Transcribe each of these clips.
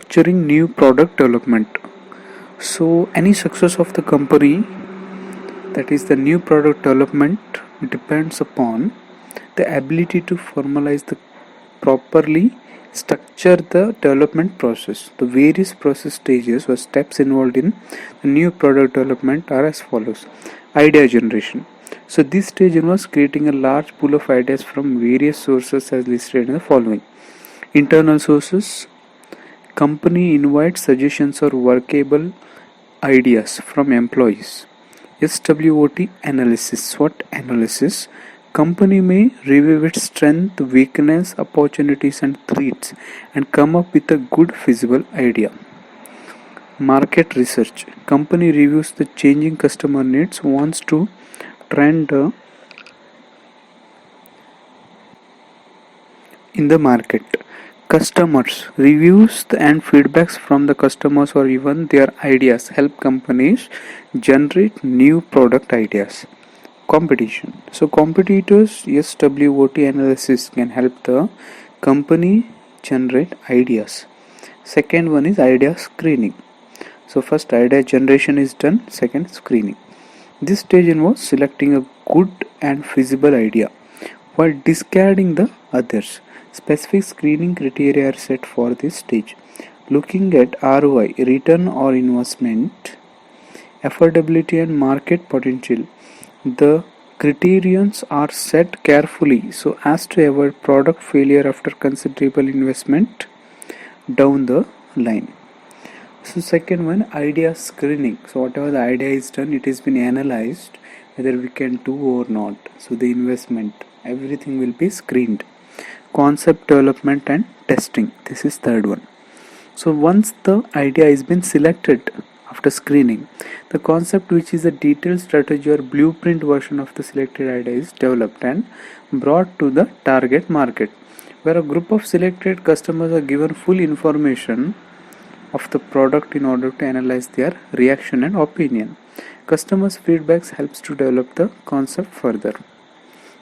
structuring new product development. So, any success of the company, that is the new product development, depends upon the ability to formalize the properly structure the development process. The various process stages or steps involved in the new product development are as follows. Idea generation. So this stage involves creating a large pool of ideas from various sources as listed in the following. Internal sources. Company invites suggestions or workable ideas from employees. SWOT analysis. SWOT analysis. Company may review its strength, weakness, opportunities and threats and come up with a good feasible idea. Market research. Company reviews the changing customer needs, wants to trend in the market. Customers. Reviews and feedbacks from the customers or even their ideas help companies generate new product ideas. Competition. So competitors, SWOT analysis can help the company generate ideas. Second one is idea screening. So first idea generation is done, second screening. This stage involves selecting a good and feasible idea while discarding the others. Specific screening criteria are set for this stage. Looking at ROI, return or investment, affordability and market potential. The criterions are set carefully so as to avoid product failure after considerable investment down the line. So second one, idea screening. So whatever the idea is done, it has been analyzed whether we can do or not. So the investment, everything will be screened. Concept development and testing. This is third one. So once the idea has been selected after screening, the concept, which is a detailed strategy or blueprint version of the selected idea, is developed and brought to the target market, where a group of selected customers are given full information of the product in order to analyze their reaction and opinion. Customers' feedbacks helps to develop the concept further.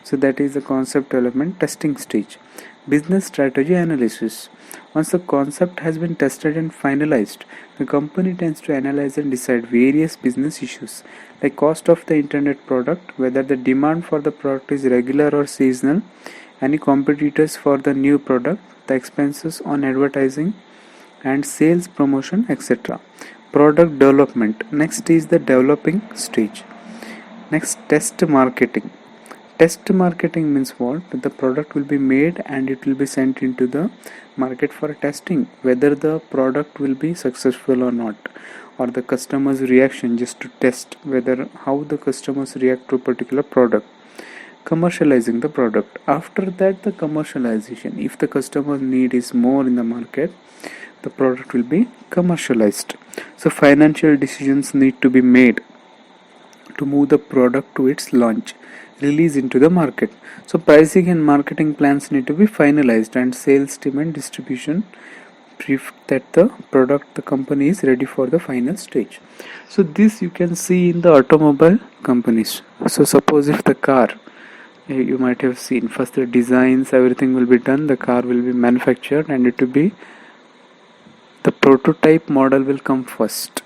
So that is the concept development testing stage. Business strategy analysis. Once the concept has been tested and finalized, the company tends to analyze and decide various business issues like cost of the internet product, whether the demand for the product is regular or seasonal, any competitors for the new product, the expenses on advertising and sales promotion, etc. Product development. Next is the developing stage. Next, test marketing. Test marketing means what? The product will be made and it will be sent into the market for testing, whether the product will be successful or not, or the customer's reaction, just to test whether how the customers react to a particular product. Commercializing the product. After that, the commercialization. If the customer need is more in the market, the product will be commercialized. So financial decisions need to be made to move the product to its launch, release into the market. So pricing and marketing plans need to be finalized, and sales team and distribution brief that the product, the company is ready for the final stage. So this you can see in the automobile companies. So suppose if the car, you might have seen, first the designs, everything will be done, the car will be manufactured and it will be, the prototype model will come first,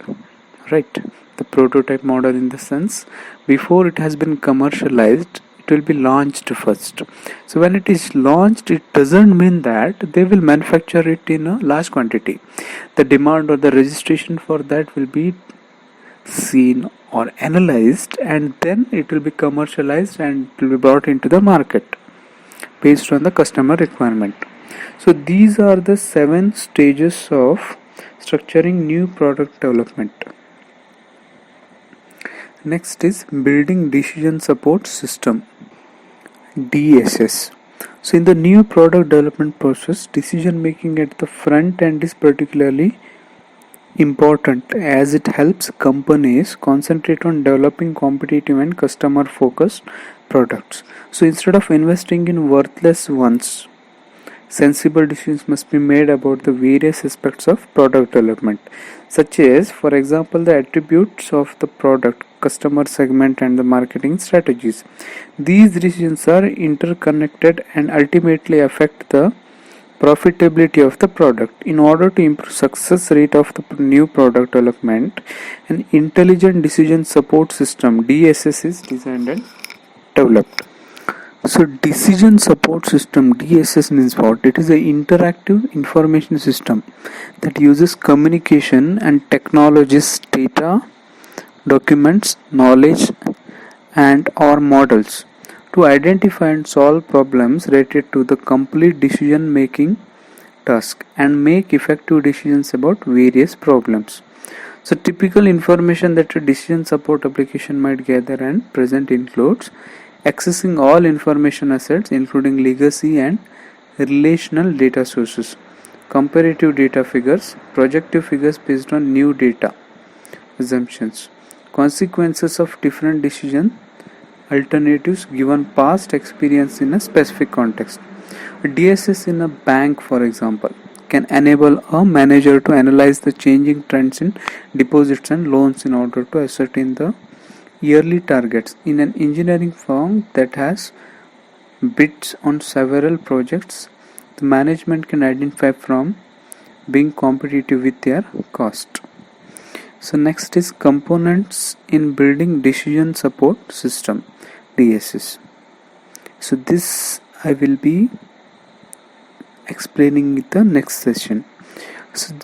right? The prototype model in the sense, before it has been commercialized, it will be launched first. So when it is launched, it doesn't mean that they will manufacture it in a large quantity. The demand or the registration for that will be seen or analyzed, and then it will be commercialized and it will be brought into the market based on the customer requirement. So these are the 7 stages of structuring new product development. Next is building decision support system, DSS. So in the new product development process, decision making at the front end is particularly important as it helps companies concentrate on developing competitive and customer focused products. So instead of investing in worthless ones, sensible decisions must be made about the various aspects of product development, such as, for example, the attributes of the product, customer segment and the marketing strategies. These decisions are interconnected and ultimately affect the profitability of the product. In order to improve success rate of the new product development, an intelligent decision support system DSS is designed and developed. So decision support system DSS means what? It is an interactive information system that uses communication and technologies, data, documents, knowledge and or models to identify and solve problems related to the complete decision making task and make effective decisions about various problems. So typical information that a decision support application might gather and present includes accessing all information assets including legacy and relational data sources, comparative data figures, projective figures based on new data, assumptions, consequences of different decision alternatives given past experience in a specific context. DSS in a bank, for example, can enable a manager to analyze the changing trends in deposits and loans in order to ascertain the yearly targets. In an engineering firm that has bids on several projects, the management can identify from being competitive with their cost. So next is components in building decision support system DSS. So this I will be explaining in the next session. So